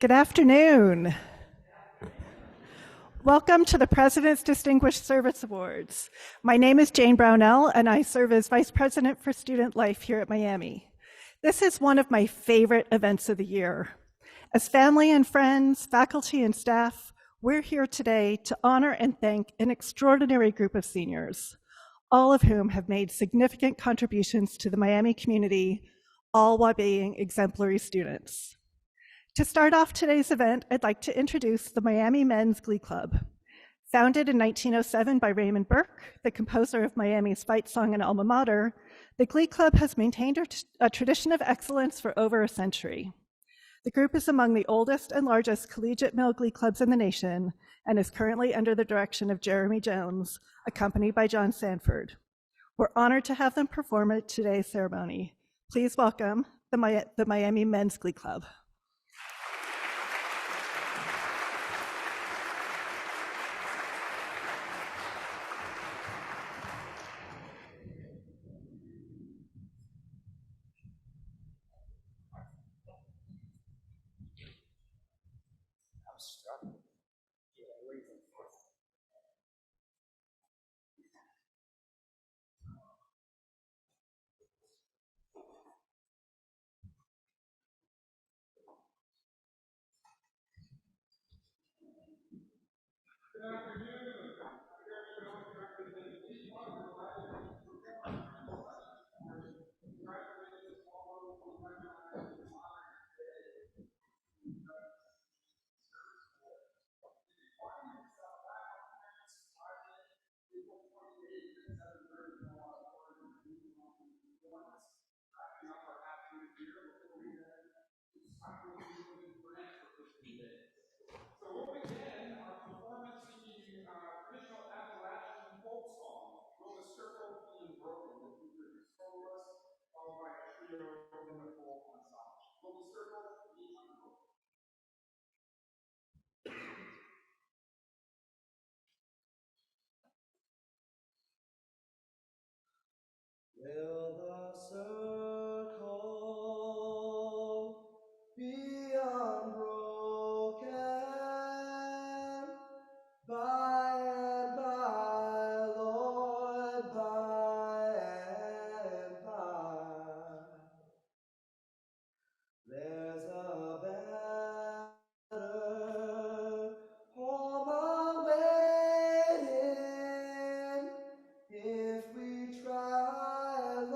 Good afternoon. Welcome to the President's Distinguished Service Awards. My name is Jane Brownell, and I serve as Vice President for Student Life here at Miami. This is one of my favorite events of the year. As family and friends, faculty and staff, we're here today to honor and thank an extraordinary group of seniors, all of whom have made significant contributions to the Miami community, all while being exemplary students. To start off today's event, I'd like to introduce the Miami Men's Glee Club. Founded in 1907 by Raymond Burke, the composer of Miami's fight song and alma mater, the Glee Club has maintained a tradition of excellence for over a century. The group is among the oldest and largest collegiate male glee clubs in the nation and is currently under the direction of Jeremy Jones, accompanied by John Sanford. We're honored to have them perform at today's ceremony. Please welcome the Miami Men's Glee Club. Good afternoon. So we'll begin our performance singing traditional Appalachian folk song, Will the Circle Be Unbroken, that features a soloist, followed by a trio in the full ensemble. Will the circle be unbroken? Will the circle be unbroken? By and by, Lord, by and by. There's a better home awaiting if we try a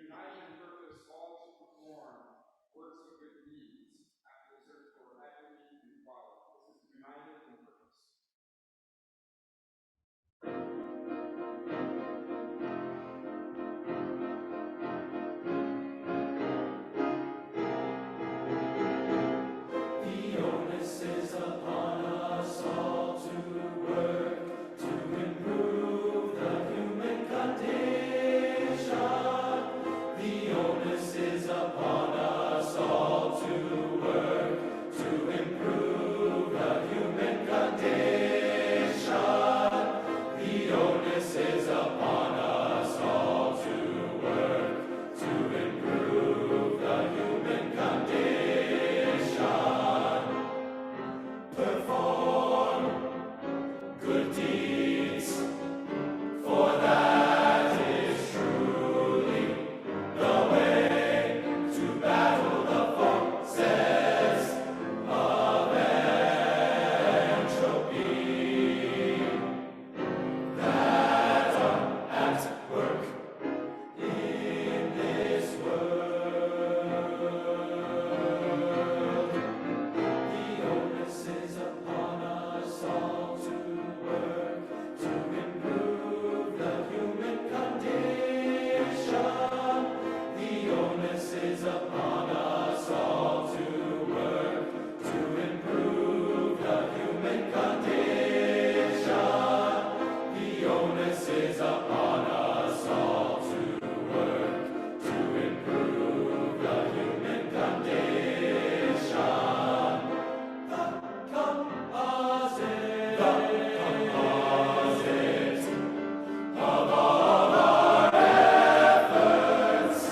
united in purpose all to perform works of good deeds after the search for equity and equality. This is united in purpose. The onus is upon us all to work to improve the human condition. The onus is upon us all to work to improve the human condition. The onus is upon us all to work to improve the human condition. Perform good deeds, for that is truly the way to battle the forces of entropy that are at work in this world. The onus is upon us all to work to improve the human condition. The onus is upon us all to work to improve the human condition. The onus is upon us all to work to improve the human condition. The composite of all our efforts.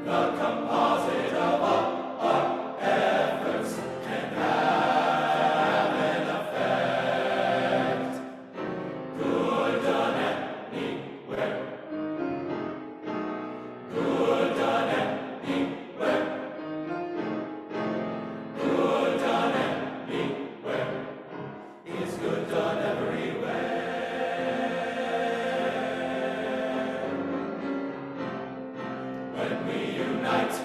The composite of all our efforts can have an effect. Good done anywhere. Good done anywhere. Good done anywhere is good done everywhere. When we unite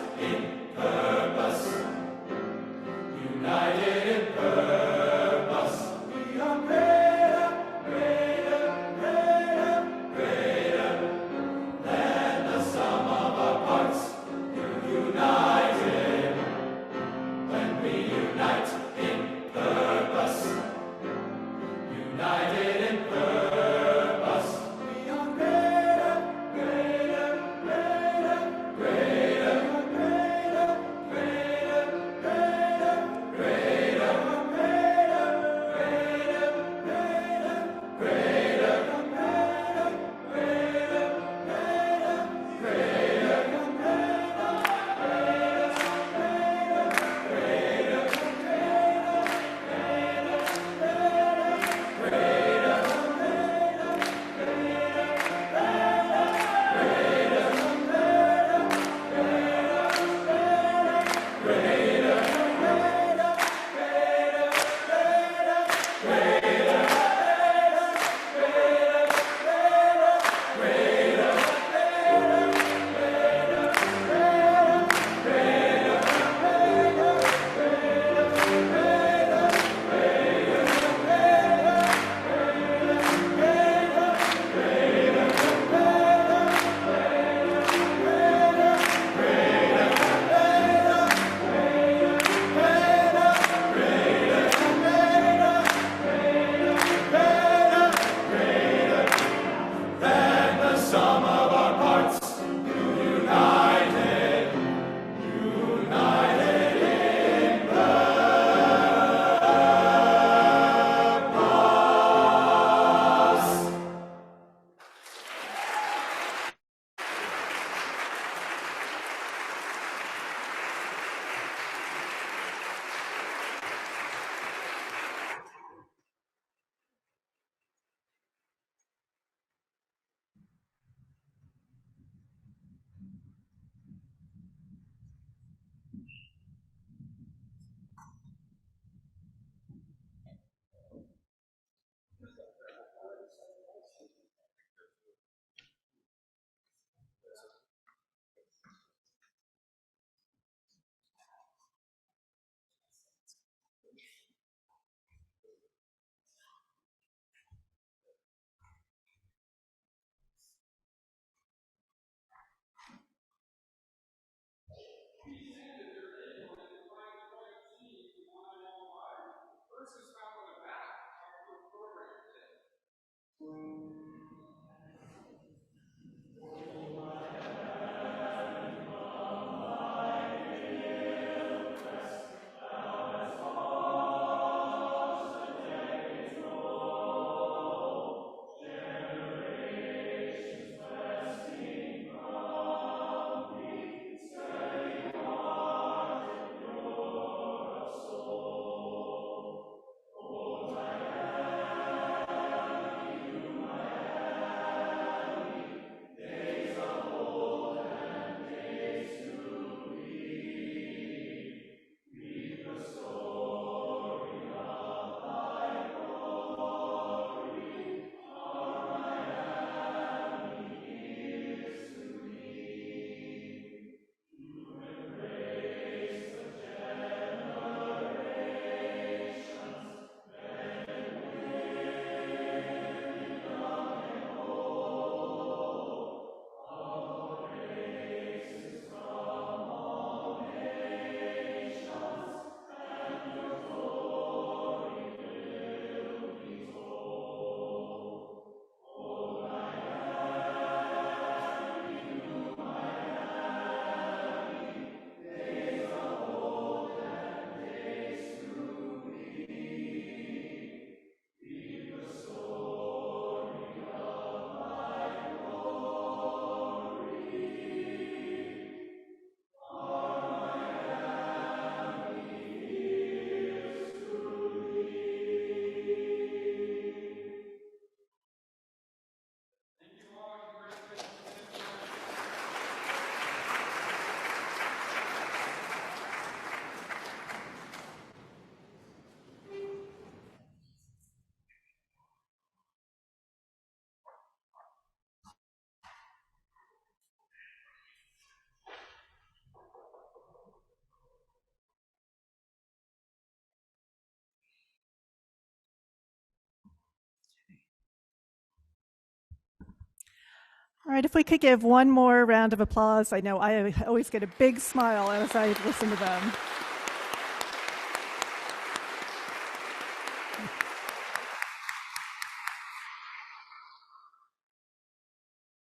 All right, if we could give one more round of applause. I know I always get a big smile as I listen to them.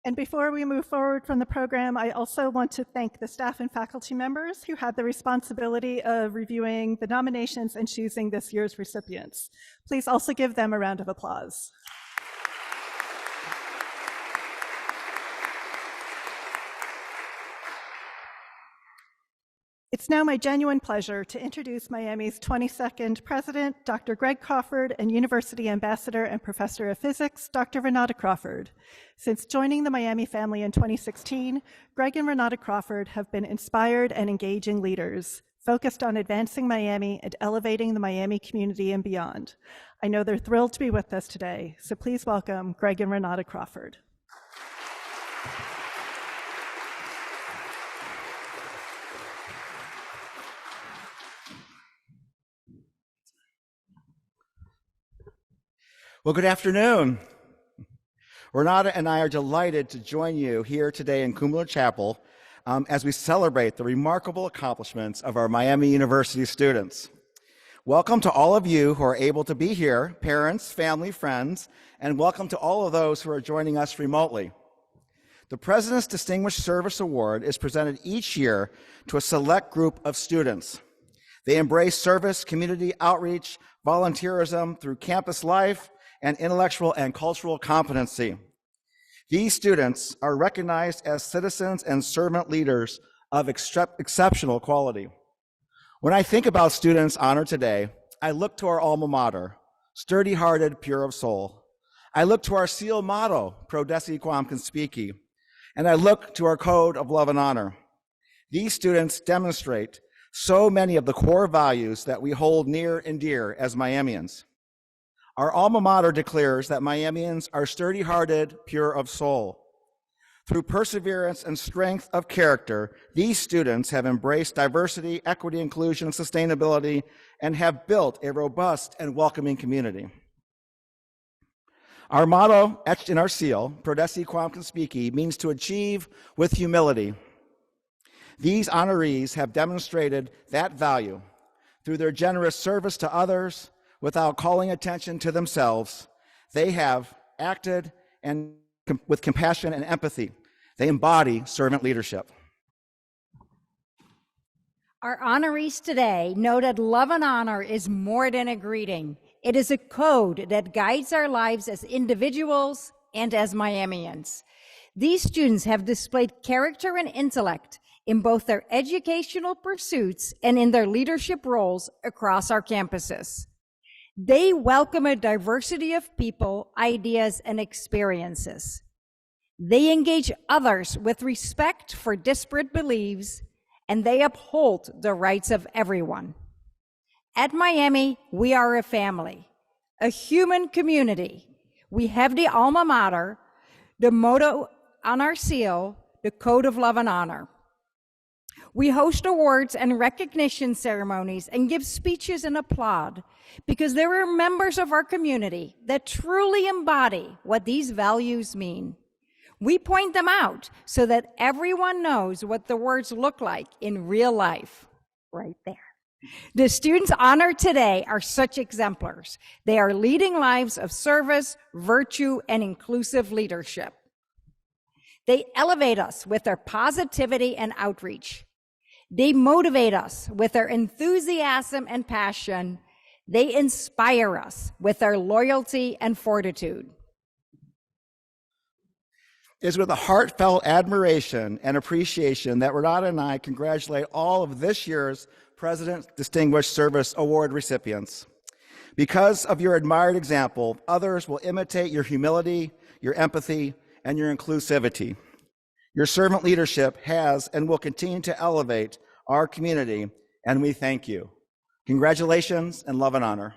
And before we move forward from the program, I also want to thank the staff and faculty members who had the responsibility of reviewing the nominations and choosing this year's recipients. Please also give them a round of applause. It's now my genuine pleasure to introduce Miami's 22nd president, Dr. Greg Crawford, and University Ambassador and Professor of Physics, Dr. Renata Crawford. Since joining the Miami family in 2016, Greg and Renata Crawford have been inspired and engaging leaders, focused on advancing Miami and elevating the Miami community and beyond. I know they're thrilled to be with us today, so please welcome Greg and Renata Crawford. Well, good afternoon. Renata and I are delighted to join you here today in Kumler Chapel as we celebrate the remarkable accomplishments of our Miami University students. Welcome to all of you who are able to be here, parents, family, friends, and welcome to all of those who are joining us remotely. The President's Distinguished Service Award is presented each year to a select group of students. They embrace service, community outreach, volunteerism through campus life, and intellectual and cultural competency. These students are recognized as citizens and servant leaders of exceptional quality. When I think about students honored today, I look to our alma mater, sturdy-hearted, pure of soul. I look to our seal motto, Prodesse Quam Conspici, and I look to our code of love and honor. These students demonstrate so many of the core values that we hold near and dear as Miamians. Our alma mater declares that Miamians are sturdy-hearted, pure of soul. Through perseverance and strength of character, these students have embraced diversity, equity, inclusion, and sustainability, and have built a robust and welcoming community. Our motto, etched in our seal, Prodesse Quam Conspici, means to achieve with humility. These honorees have demonstrated that value through their generous service to others. Without calling attention to themselves, they have acted and with compassion and empathy. They embody servant leadership. Our honorees today know that love and honor is more than a greeting. It is a code that guides our lives as individuals and as Miamians. These students have displayed character and intellect in both their educational pursuits and in their leadership roles across our campuses. They welcome a diversity of people, ideas, and experiences. They engage others with respect for disparate beliefs, and they uphold the rights of everyone. At Miami, we are a family, a human community. We have the alma mater, the motto on our seal, the code of love and honor. We host awards and recognition ceremonies and give speeches and applaud because there are members of our community that truly embody what these values mean. We point them out so that everyone knows what the words look like in real life, right there. The students honored today are such exemplars. They are leading lives of service, virtue, and inclusive leadership. They elevate us with their positivity and outreach. They motivate us with their enthusiasm and passion. They inspire us with their loyalty and fortitude. It is with a heartfelt admiration and appreciation that Renata and I congratulate all of this year's President's Distinguished Service Award recipients. Because of your admired example, others will imitate your humility, your empathy, and your inclusivity. Your servant leadership has and will continue to elevate our community, and we thank you. Congratulations and love and honor.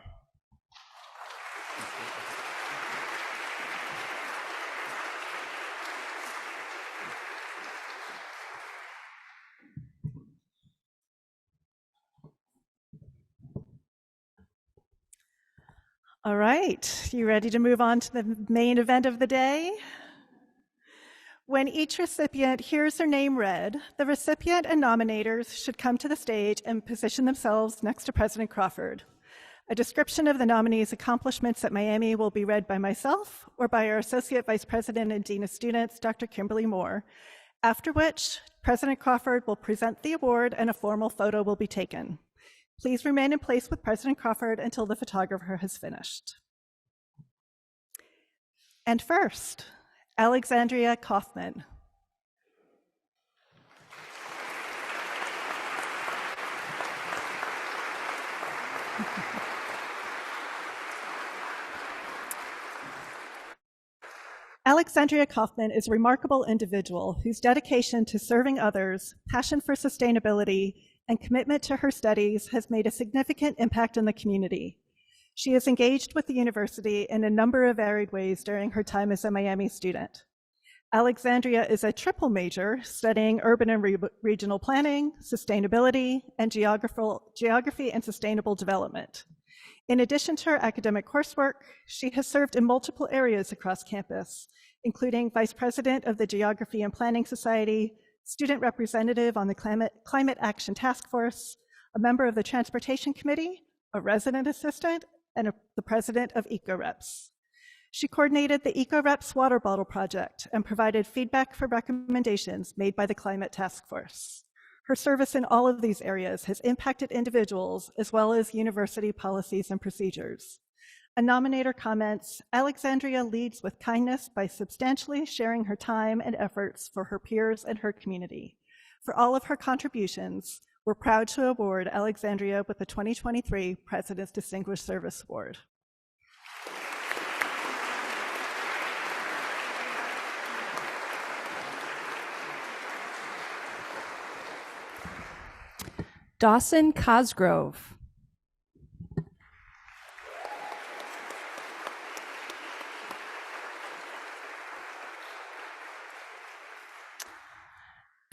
All right, you ready to move on to the main event of the day? When each recipient hears their name read, the recipient and nominators should come to the stage and position themselves next to President Crawford. A description of the nominees' accomplishments at Miami will be read by myself or by our Associate Vice President and Dean of Students, Dr. Kimberly Moore, after which President Crawford will present the award and a formal photo will be taken. Please remain in place with President Crawford until the photographer has finished. And first, Alexandria Kaufman. Alexandria Kaufman is a remarkable individual whose dedication to serving others, passion for sustainability, and commitment to her studies has made a significant impact in the community. She is engaged with the university in a number of varied ways during her time as a Miami student. Alexandria is a triple major studying urban and regional planning, sustainability, and geography and sustainable development. In addition to her academic coursework, she has served in multiple areas across campus, including Vice President of the Geography and Planning Society, student representative on the Climate Action Task Force, a member of the Transportation Committee, a resident assistant, and the president of EcoReps. She coordinated the EcoReps water bottle project and provided feedback for recommendations made by the Climate Task Force. Her service in all of these areas has impacted individuals as well as university policies and procedures. A nominator comments, Alexandria leads with kindness by substantially sharing her time and efforts for her peers and her community. For all of her contributions, we're proud to award Alexandria with the 2023 President's Distinguished Service Award. Dawson Cosgrove.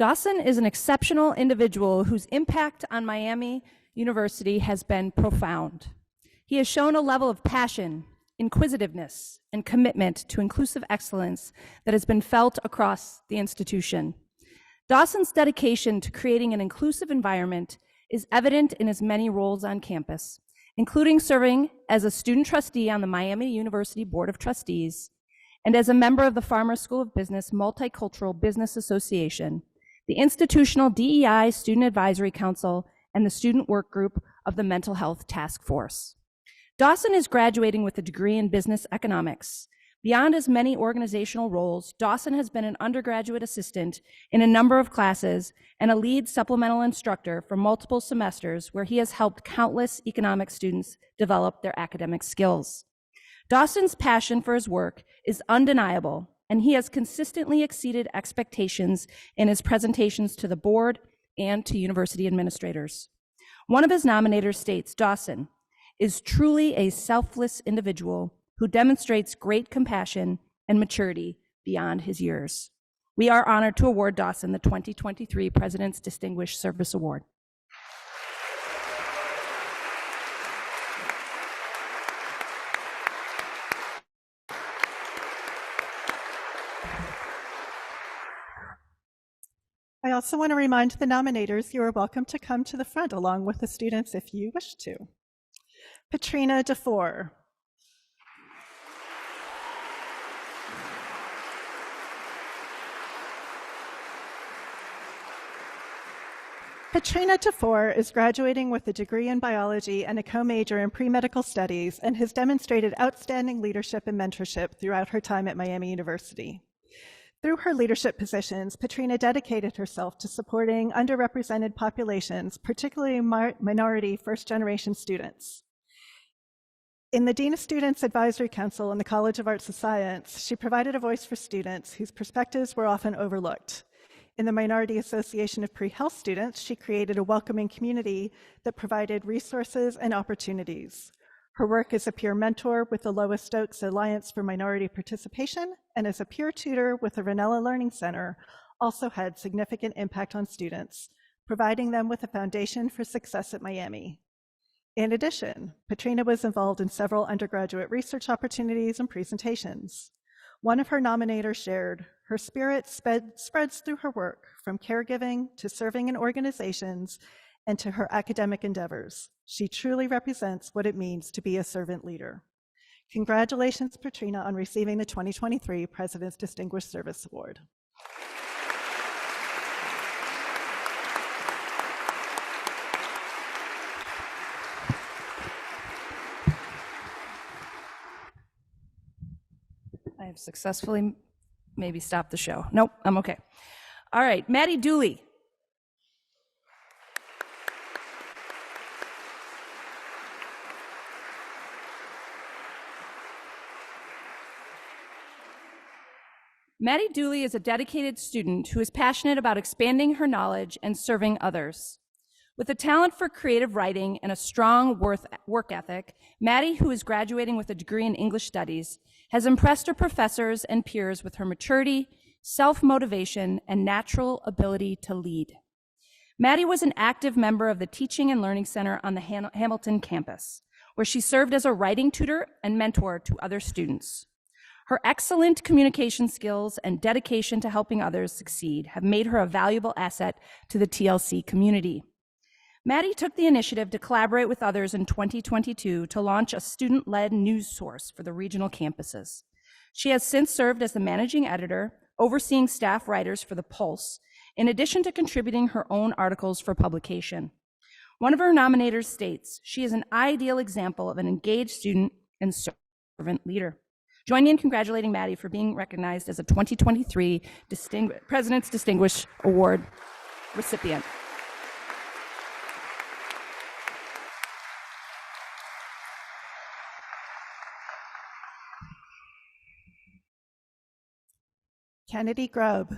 Dawson is an exceptional individual whose impact on Miami University has been profound. He has shown a level of passion, inquisitiveness, and commitment to inclusive excellence that has been felt across the institution. Dawson's dedication to creating an inclusive environment is evident in his many roles on campus, including serving as a student trustee on the Miami University Board of Trustees and as a member of the Farmers School of Business Multicultural Business Association, the Institutional DEI Student Advisory Council, and the Student Work Group of the Mental Health Task Force. Dawson is graduating with a degree in business economics. Beyond his many organizational roles, Dawson has been an undergraduate assistant in a number of classes and a lead supplemental instructor for multiple semesters where he has helped countless economics students develop their academic skills. Dawson's passion for his work is undeniable, and he has consistently exceeded expectations in his presentations to the board and to university administrators. One of his nominators states, Dawson is truly a selfless individual who demonstrates great compassion and maturity beyond his years. We are honored to award Dawson the 2023 President's Distinguished Service Award. I also want to remind the nominators you are welcome to come to the front along with the students if you wish to. Petrina Defore. Petrina Defore is graduating with a degree in biology and a co-major in pre-medical studies and has demonstrated outstanding leadership and mentorship throughout her time at Miami University. Through her leadership positions, Petrina dedicated herself to supporting underrepresented populations, particularly minority first-generation students. In the Dean of Students Advisory Council in the College of Arts and Science, she provided a voice for students whose perspectives were often overlooked. In the Minority Association of Pre-Health Students, she created a welcoming community that provided resources and opportunities. Her work as a peer mentor with the Lois Stokes Alliance for Minority Participation and as a peer tutor with the Ranella Learning Center also had significant impact on students, providing them with a foundation for success at Miami. In addition, Petrina was involved in several undergraduate research opportunities and presentations. One of her nominators shared, her spirit spreads through her work, from caregiving to serving in organizations and to her academic endeavors. She truly represents what it means to be a servant leader. Congratulations, Petrina, on receiving the 2023 President's Distinguished Service Award. I have successfully maybe stopped the show. Nope, I'm okay. All right, Maddie Dooley. Maddie Dooley is a dedicated student who is passionate about expanding her knowledge and serving others. With a talent for creative writing and a strong work ethic, Maddie, who is graduating with a degree in English Studies, has impressed her professors and peers with her maturity, self-motivation, and natural ability to lead. Maddie was an active member of the Teaching and Learning Center on the Hamilton campus, where she served as a writing tutor and mentor to other students. Her excellent communication skills and dedication to helping others succeed have made her a valuable asset to the TLC community. Maddie took the initiative to collaborate with others in 2022 to launch a student-led news source for the regional campuses. She has since served as the managing editor, overseeing staff writers for The Pulse, in addition to contributing her own articles for publication. One of her nominators states, she is an ideal example of an engaged student and servant leader. Join me in congratulating Maddie for being recognized as a 2023 President's Distinguished Award recipient. Kennedy Grubb.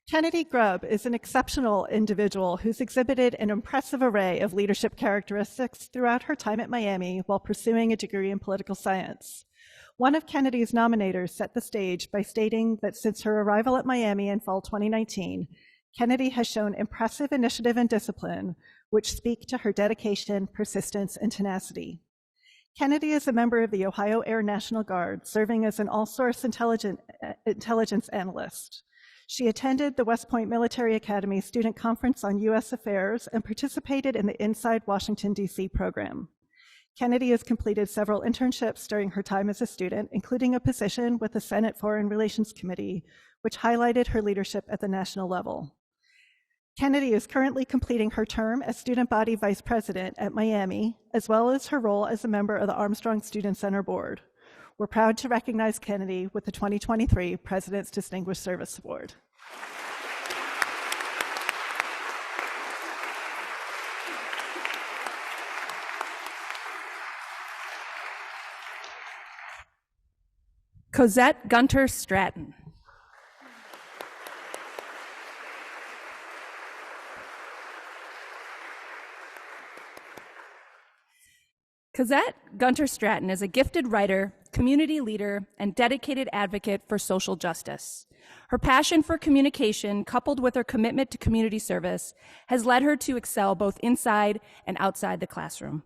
Kennedy Grubb is an exceptional individual who's exhibited an impressive array of leadership characteristics throughout her time at Miami while pursuing a degree in political science. One of Kennedy's nominators set the stage by stating that since her arrival at Miami in fall 2019, Kennedy has shown impressive initiative and discipline, which speak to her dedication, persistence, and tenacity. Kennedy is a member of the Ohio Air National Guard, serving as an all-source intelligence analyst. She attended the West Point Military Academy Student Conference on U.S. Affairs and participated in the Inside Washington, D.C. program. Kennedy has completed several internships during her time as a student, including a position with the Senate Foreign Relations Committee, which highlighted her leadership at the national level. Kennedy is currently completing her term as Student Body Vice President at Miami, as well as her role as a member of the Armstrong Student Center Board. We're proud to recognize Kennedy with the 2023 President's Distinguished Service Award. Coette Gunter Stratton. Coette Gunter Stratton is a gifted writer, community leader, and dedicated advocate for social justice. Her passion for communication, coupled with her commitment to community service, has led her to excel both inside and outside the classroom.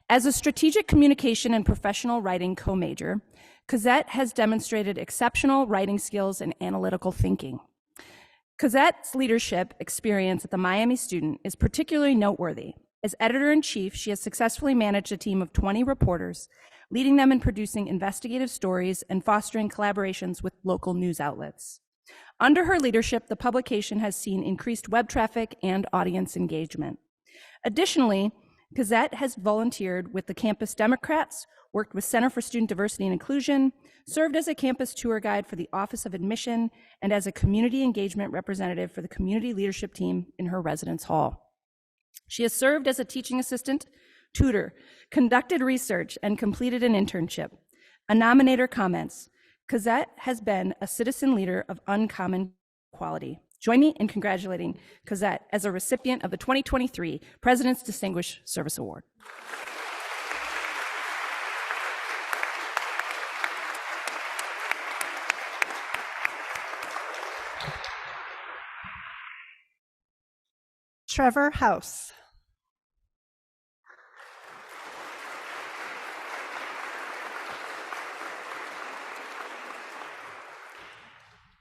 As a strategic communication and professional writing co-major, Coette has demonstrated exceptional writing skills and analytical thinking. Coette's leadership experience at the Miami Student is particularly noteworthy. As editor-in-chief, she has successfully managed a team of 20 reporters, leading them in producing investigative stories and fostering collaborations with local news outlets. Under her leadership, the publication has seen increased web traffic and audience engagement. Additionally, Coette has volunteered with the Campus Democrats, worked with Center for Student Diversity and Inclusion, served as a campus tour guide for the Office of Admission, and as a community engagement representative for the community leadership team in her residence hall. She has served as a teaching assistant, tutor, conducted research, and completed an internship. A nominator comments, Coette has been a citizen leader of uncommon quality. Join me in congratulating Coette as a recipient of the 2023 President's Distinguished Service Award. Trevor House.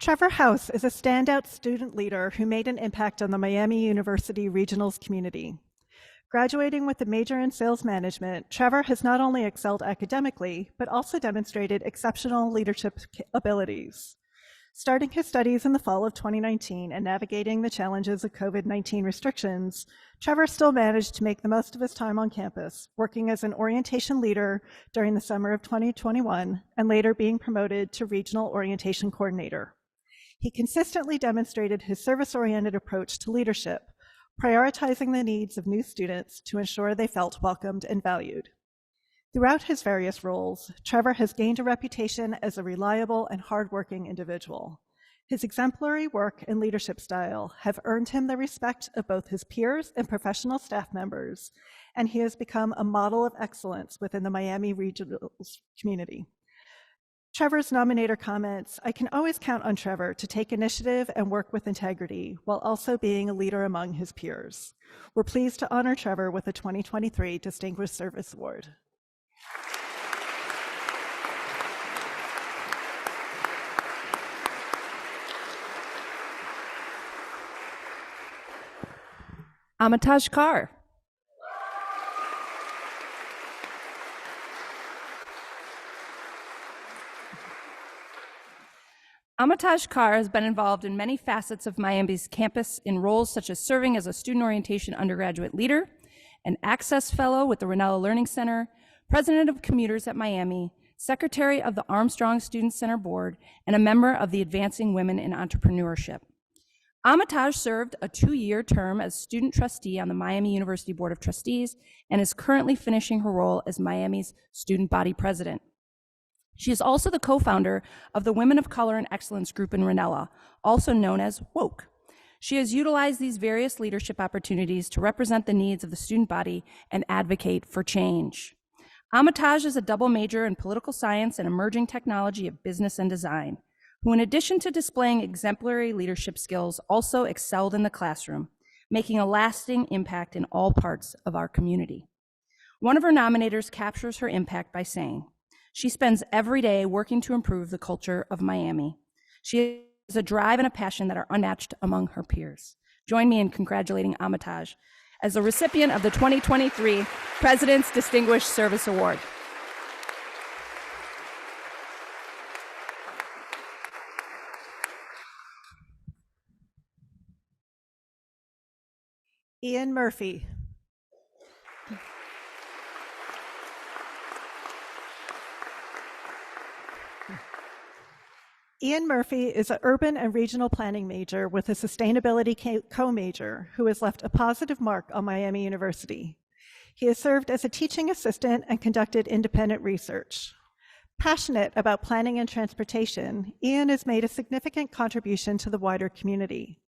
Trevor House is a standout student leader who made an impact on the Miami University Regionals community. Graduating with a major in sales management, Trevor has not only excelled academically, but also demonstrated exceptional leadership abilities. Starting his studies in the fall of 2019 and navigating the challenges of COVID-19 restrictions, Trevor still managed to make the most of his time on campus, working as an orientation leader during the summer of 2021 and later being promoted to regional orientation coordinator. He consistently demonstrated his service-oriented approach to leadership, prioritizing the needs of new students to ensure they felt welcomed and valued. Throughout his various roles, Trevor has gained a reputation as a reliable and hardworking individual. His exemplary work and leadership style have earned him the respect of both his peers and professional staff members, and he has become a model of excellence within the Miami regional community. Trevor's nominator comments, I can always count on Trevor to take initiative and work with integrity while also being a leader among his peers. We're pleased to honor Trevor with the 2023 Distinguished Service Award. Amitaj Kar. Amitaj Kar has been involved in many facets of Miami's campus in roles such as serving as a student orientation undergraduate leader, an Access Fellow with the Ranella Learning Center, President of Commuters at Miami, Secretary of the Armstrong Student Center Board, and a member of the Advancing Women in Entrepreneurship. Amitaj served a 2-year term as student trustee on the Miami University Board of Trustees and is currently finishing her role as Miami's student body president. She is also the co-founder of the Women of Color and Excellence group in Ranella, also known as WOKE. She has utilized these various leadership opportunities to represent the needs of the student body and advocate for change. Amitaj is a double major in political science and emerging technology of business and design, who in addition to displaying exemplary leadership skills also excelled in the classroom, making a lasting impact in all parts of our community. One of her nominators captures her impact by saying, she spends every day working to improve the culture of Miami. She a drive and a passion that are unmatched among her peers. Join me in congratulating Amitaj as the recipient of the 2023 President's Distinguished Service Award. Ian Murphy. Ian Murphy is an urban and regional planning major with a sustainability co-major who has left a positive mark on Miami University. He has served as a teaching assistant and conducted independent research. Passionate about planning and transportation, Ian has made a significant contribution to the wider community.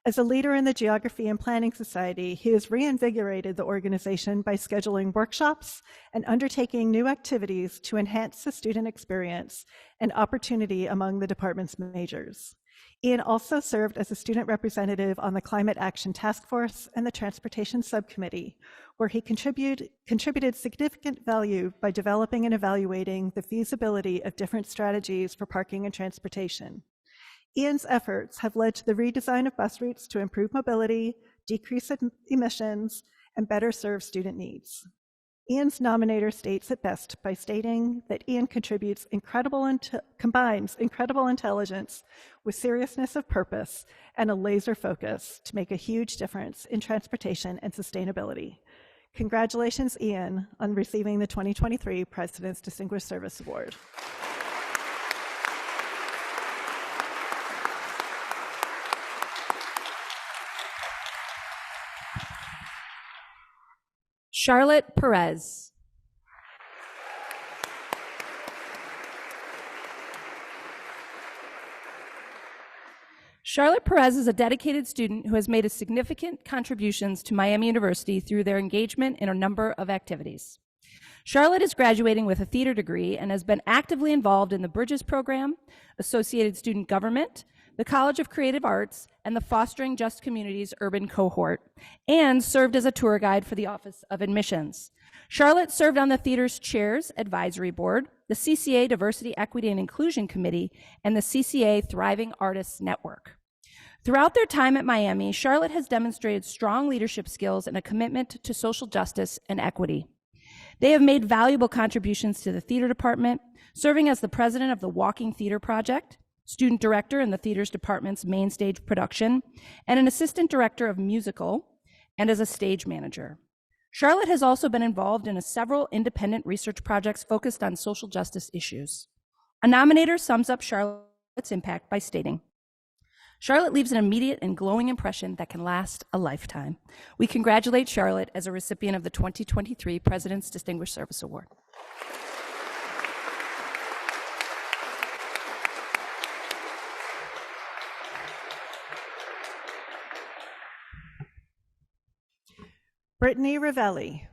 As a leader in the Geography and Planning Society, he has reinvigorated the organization by scheduling workshops and undertaking new activities to enhance the student experience and opportunity among the department's majors. Ian also served as a student representative on the Climate Action Task Force and the Transportation Subcommittee, where he contributed significant value by developing and evaluating the feasibility of different strategies for parking and transportation. Ian's efforts have led to the redesign of bus routes to improve mobility, decrease emissions, and better serve student needs. Ian's nominator states it best by stating that Ian combines incredible intelligence with seriousness of purpose and a laser focus to make a huge difference in transportation and sustainability. Congratulations, Ian, on receiving the 2023 President's Distinguished Service Award. Charlotte Perez. Charlotte Perez is a dedicated student who has made a significant contributions to Miami University through their engagement in a number of activities. Charlotte is graduating with a theater degree and has been actively involved in the Bridges Program, Associated Student Government, the College of Creative Arts, and the Fostering Just Communities Urban Cohort, and served as a tour guide for the Office of Admissions. Charlotte served on the theater's Chairs Advisory Board, the CCA Diversity, Equity, and Inclusion Committee, and the CCA Thriving Artists Network. Throughout their time at Miami, Charlotte has demonstrated strong leadership skills and a commitment to social justice and equity. They have made valuable contributions to the theater department, serving as the president of the Walking Theater Project, student director in the theater's department's main stage production, and an assistant director of musical, and as a stage manager. Charlotte has also been involved in several independent research projects focused on social justice issues. A nominator sums up Charlotte's impact by stating, Charlotte leaves an immediate and glowing impression that can last a lifetime. We congratulate Charlotte as a recipient of the 2023 President's Distinguished Service Award. Brittany Ravelli.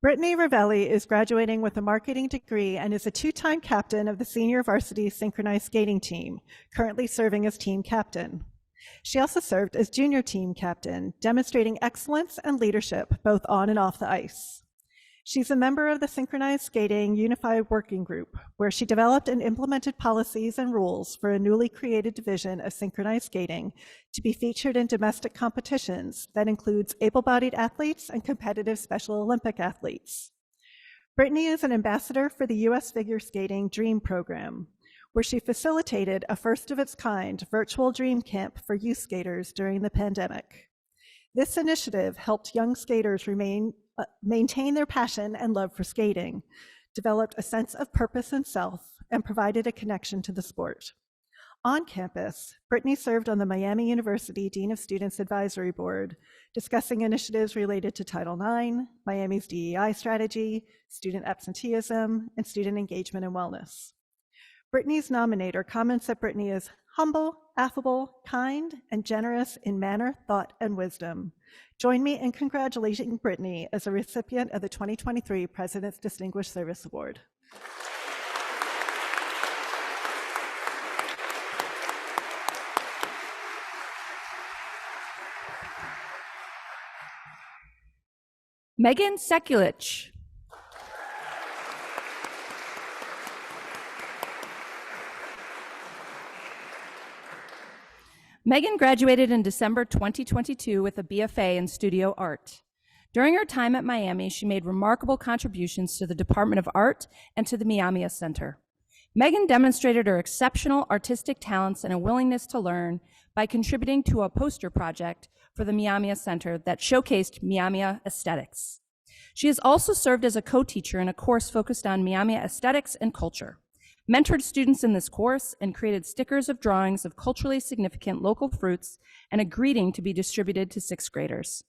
Brittany Ravelli is graduating with a marketing degree and is a two-time captain of the senior varsity synchronized skating team, currently serving as team captain. She also served as junior team captain, demonstrating excellence and leadership both on and off the ice. She's a member of the Synchronized Skating Unified Working Group, where she developed and implemented policies and rules for a newly created division of synchronized skating to be featured in domestic competitions that includes able-bodied athletes and competitive Special Olympic athletes. Brittany is an ambassador for the U.S. Figure Skating Dream Program, where she facilitated a first-of-its-kind virtual dream camp for youth skaters during the pandemic. This initiative helped young skaters maintain their passion and love for skating, developed a sense of purpose and self, and provided a connection to the sport. On campus, Brittany served on the Miami University Dean of Students Advisory Board, discussing initiatives related to Title IX, Miami's DEI strategy, student absenteeism, and student engagement and wellness. Brittany's nominator comments that Brittany is humble, affable, kind, and generous in manner, thought, and wisdom. Join me in congratulating Brittany as a recipient of the 2023 President's Distinguished Service Award. Megan Sekulich. Megan graduated in December 2022 with a BFA in studio art. During her time at Miami, she made remarkable contributions to the Department of Art and to the Miami Center. Megan demonstrated her exceptional artistic talents and a willingness to learn by contributing to a poster project for the Miami Center that showcased Miami aesthetics. She has also served as a co-teacher in a course focused on Miami aesthetics and culture, mentored students in this course, and created stickers of drawings of culturally significant local fruits and a greeting to be distributed to 6th graders.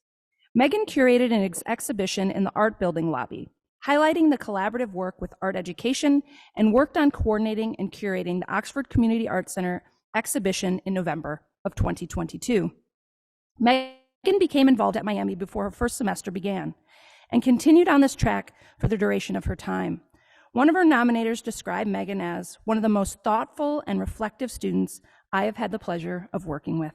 Megan curated an exhibition in the art building lobby, highlighting the collaborative work with art education, and worked on coordinating and curating the Oxford Community Arts Center exhibition in November of 2022. Megan became involved at Miami before her first semester began and continued on this track for the duration of her time. One of her nominators described Megan as one of the most thoughtful and reflective students I have had the pleasure of working with.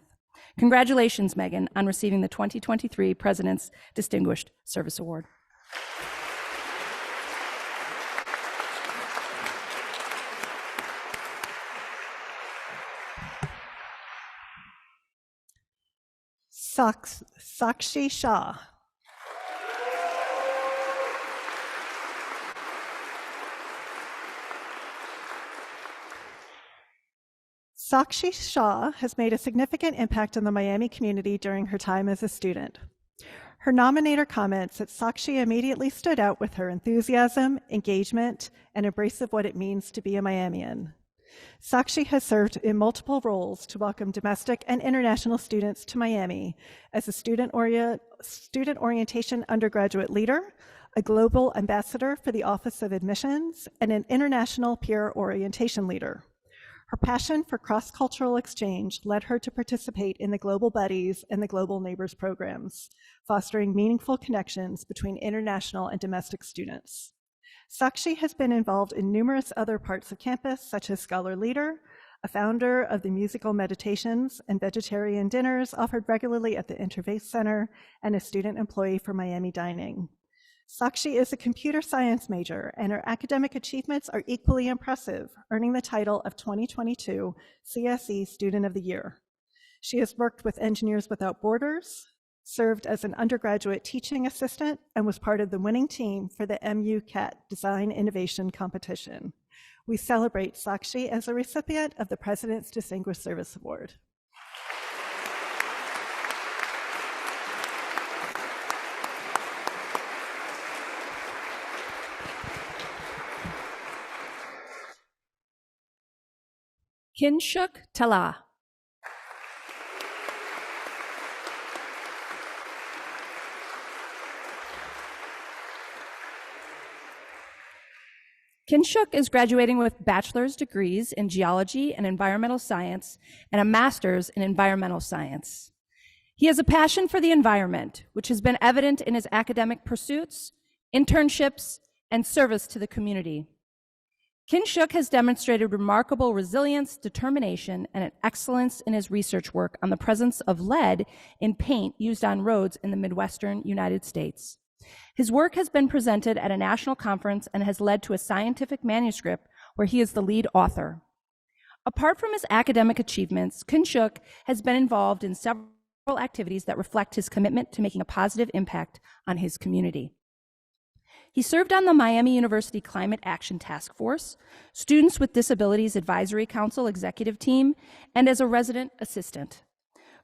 Congratulations, Megan, on receiving the 2023 President's Distinguished Service Award. Sakshi Shaw. Sakshi Shaw has made a significant impact on the Miami community during her time as a student. Her nominator comments that Sakshi immediately stood out with her enthusiasm, engagement, and embrace of what it means to be a Miamian. Sakshi has served in multiple roles to welcome domestic and international students to Miami as a student orientation undergraduate leader, a global ambassador for the Office of Admissions, and an international peer orientation leader. Her passion for cross-cultural exchange led her to participate in the Global Buddies and the Global Neighbors programs, fostering meaningful connections between international and domestic students. Sakshi has been involved in numerous other parts of campus, such as Scholar Leader, a founder of the musical meditations and vegetarian dinners offered regularly at the Interfaith Center, and a student employee for Miami Dining. Sakshi is a computer science major, and her academic achievements are equally impressive, earning the title of 2022 CSE Student of the Year. She has worked with Engineers Without Borders, served as an undergraduate teaching assistant, and was part of the winning team for the MU-CAT Design Innovation Competition. We celebrate Sakshi as a recipient of the President's Distinguished Service Award. Kinshook Tala. Kinshook is graduating with bachelor's degrees in geology and environmental science and a master's in environmental science. He has a passion for the environment, which has been evident in his academic pursuits, internships, and service to the community. Kinshook has demonstrated remarkable resilience, determination, and an excellence in his research work on the presence of lead in paint used on roads in the Midwestern United States. His work has been presented at a national conference and has led to a scientific manuscript where he is the lead author. Apart from his academic achievements, Kinshook has been involved in several activities that reflect his commitment to making a positive impact on his community. He served on the Miami University Climate Action Task Force, Students with Disabilities Advisory Council executive team, and as a resident assistant.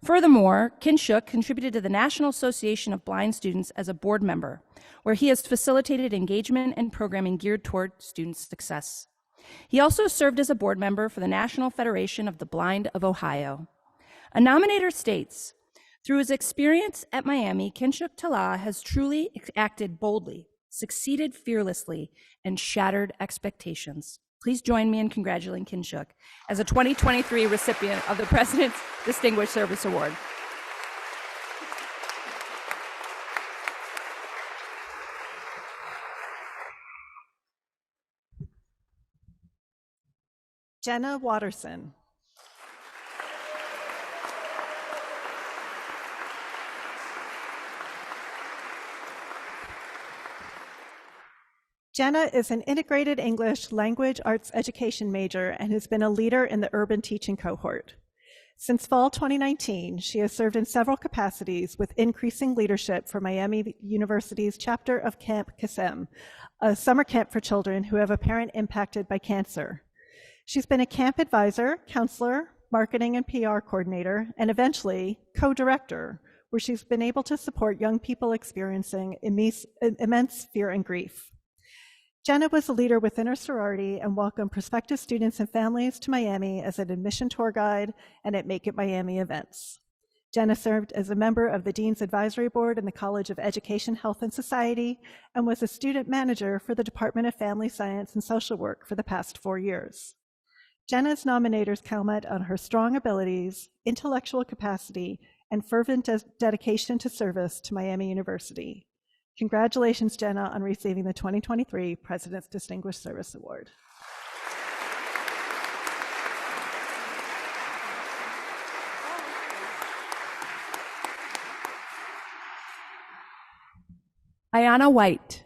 Furthermore, Kinshook contributed to the National Association of Blind Students as a board member, where he has facilitated engagement and programming geared toward student success. He also served as a board member for the National Federation of the Blind of Ohio. A nominator states, through his experience at Miami, Kinshook Tala has truly acted boldly, succeeded fearlessly, and shattered expectations. Please join me in congratulating Kinshook as a 2023 recipient of the President's Distinguished Service Award. Jenna Watterson. Jenna is an integrated English language arts education major and has been a leader in the urban teaching cohort. Since fall 2019, she has served in several capacities with increasing leadership for Miami University's chapter of Camp Kasem, a summer camp for children who have a parent impacted by cancer. She's been a camp advisor, counselor, marketing and PR coordinator, and eventually co-director, where she's been able to support young people experiencing immense fear and grief. Jenna was a leader within her sorority and welcomed prospective students and families to Miami as an admission tour guide and at Make It Miami events. Jenna served as a member of the Dean's Advisory Board in the College of Education, Health, and Society and was a student manager for the Department of Family Science and Social Work for the past 4 years. Jenna's nominators comment on her strong abilities, intellectual capacity, and fervent dedication to service to Miami University. Congratulations, Jenna, on receiving the 2023 President's Distinguished Service Award. Ayanna White.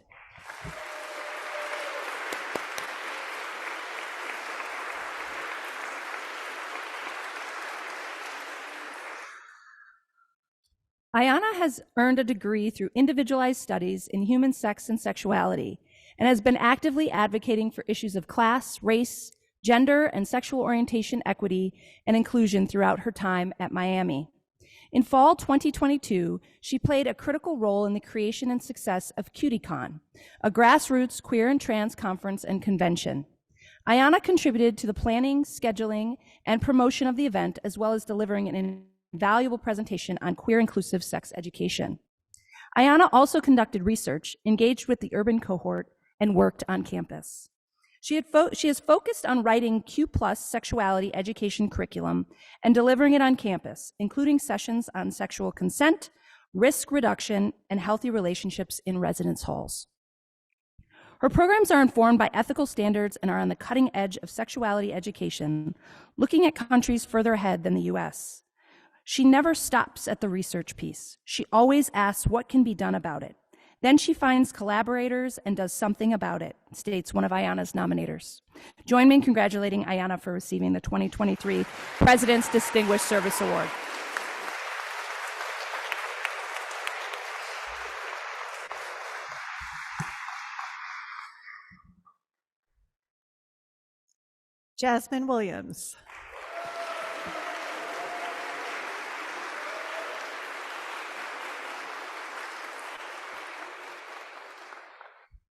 Ayanna has earned a degree through individualized studies in human sex and sexuality and has been actively advocating for issues of class, race, gender, and sexual orientation equity and inclusion throughout her time at Miami. In fall 2022, she played a critical role in the creation and success of CutieCon, a grassroots queer and trans conference and convention. Ayanna contributed to the planning, scheduling, and promotion of the event, as well as delivering an invaluable presentation on queer inclusive sex education. Ayanna also conducted research, engaged with the urban cohort, and worked on campus. She has focused on writing Q+ sexuality education curriculum and delivering it on campus, including sessions on sexual consent, risk reduction, and healthy relationships in residence halls. Her programs are informed by ethical standards and are on the cutting edge of sexuality education, looking at countries further ahead than the US. She never stops at the research piece. She always asks what can be done about it. Then she finds collaborators and does something about it, states one of Ayanna's nominators. Join me in congratulating Ayanna for receiving the 2023 President's Distinguished Service Award. Jasmine Williams.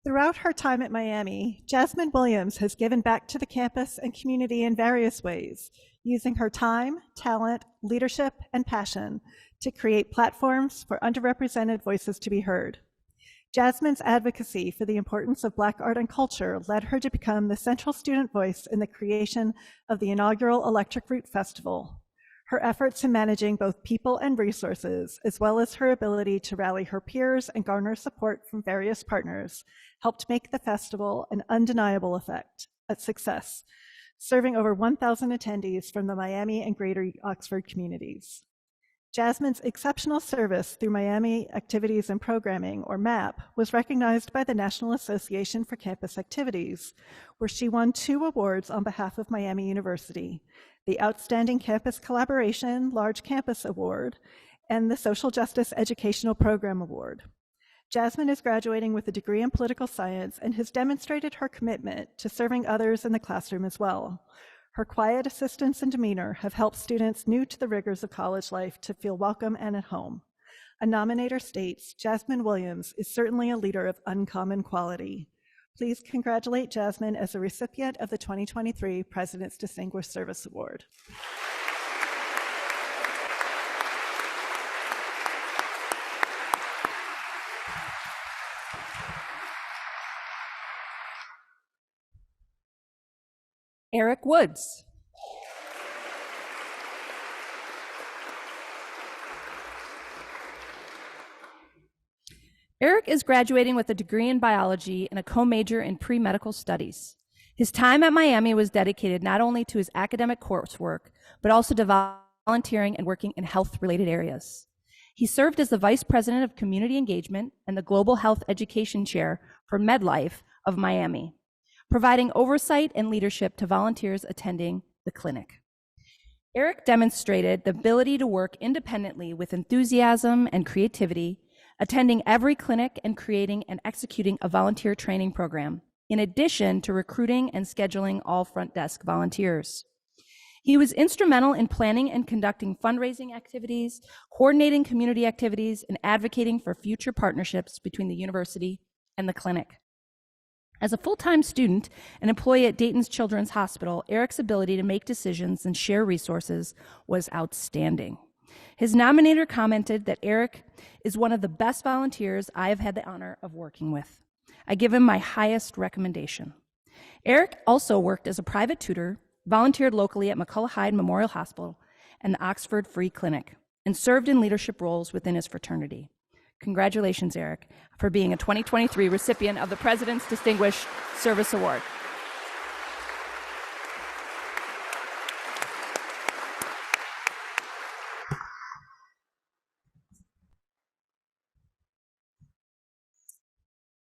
Throughout her time at Miami, Jasmine Williams has given back to the campus and community in various ways, using her time, talent, leadership, and passion to create platforms for underrepresented voices to be heard. Jasmine's advocacy for the importance of Black art and culture led her to become the central student voice in the creation of the inaugural Electric Root Festival. Her efforts in managing both people and resources, as well as her ability to rally her peers and garner support from various partners, helped make the festival an undeniable success, serving over 1,000 attendees from the Miami and Greater Oxford communities. Jasmine's exceptional service through Miami Activities and Programming, or MAP, was recognized by the National Association for Campus Activities, where she won 2 awards on behalf of Miami University: the Outstanding Campus Collaboration Large Campus Award and the Social Justice Educational Program Award. Jasmine is graduating with a degree in political science and has demonstrated her commitment to serving others in the classroom as well. Her quiet assistance and demeanor have helped students new to the rigors of college life to feel welcome and at home. A nominator states, Jasmine Williams is certainly a leader of uncommon quality. Please congratulate Jasmine as a recipient of the 2023 President's Distinguished Service Award. Eric Woods. Eric is graduating with a degree in biology and a co-major in pre-medical studies. His time at Miami was dedicated not only to his academic coursework, but also to volunteering and working in health-related areas. He served as the Vice President of Community Engagement and the Global Health Education Chair for MedLife, of Miami, providing oversight and leadership to volunteers attending the clinic. Eric demonstrated the ability to work independently with enthusiasm and creativity, attending every clinic and creating and executing a volunteer training program, in addition to recruiting and scheduling all front desk volunteers. He was instrumental in planning and conducting fundraising activities, coordinating community activities, and advocating for future partnerships between the university and the clinic. As a full-time student and employee at Dayton's Children's Hospital, Eric's ability to make decisions and share resources was outstanding. His nominator commented that Eric is one of the best volunteers I have had the honor of working with. I give him my highest recommendation. Eric also worked as a private tutor, volunteered locally at McCullough Hyde Memorial Hospital and the Oxford Free Clinic, and served in leadership roles within his fraternity. Congratulations, Eric, for being a 2023 recipient of the President's Distinguished Service Award.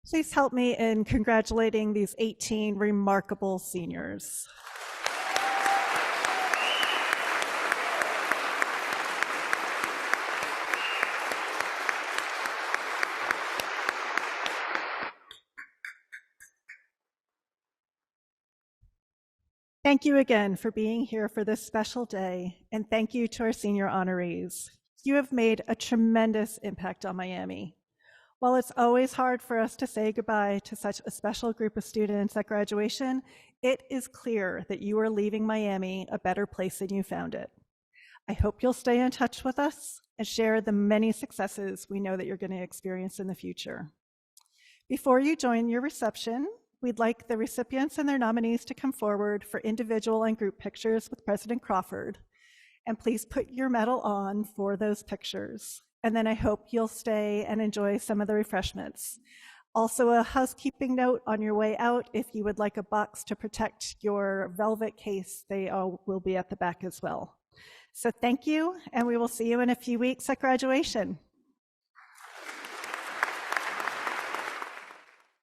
Please help me in congratulating these 18 remarkable seniors. Thank you again for being here for this special day, and thank you to our senior honorees. You have made a tremendous impact on Miami. While it's always hard for us to say goodbye to such a special group of students at graduation, it is clear that you are leaving Miami a better place than you found it. I hope you'll stay in touch with us and share the many successes we know that you're going to experience in the future. Before you join your reception, we'd like the recipients and their nominees to come forward for individual and group pictures with President Crawford. And please put your medal on for those pictures. And then I hope you'll stay and enjoy some of the refreshments. Also, a housekeeping note on your way out, if you would like a box to protect your velvet case, they all will be at the back as well. So thank you, and we will see you in a few weeks at graduation.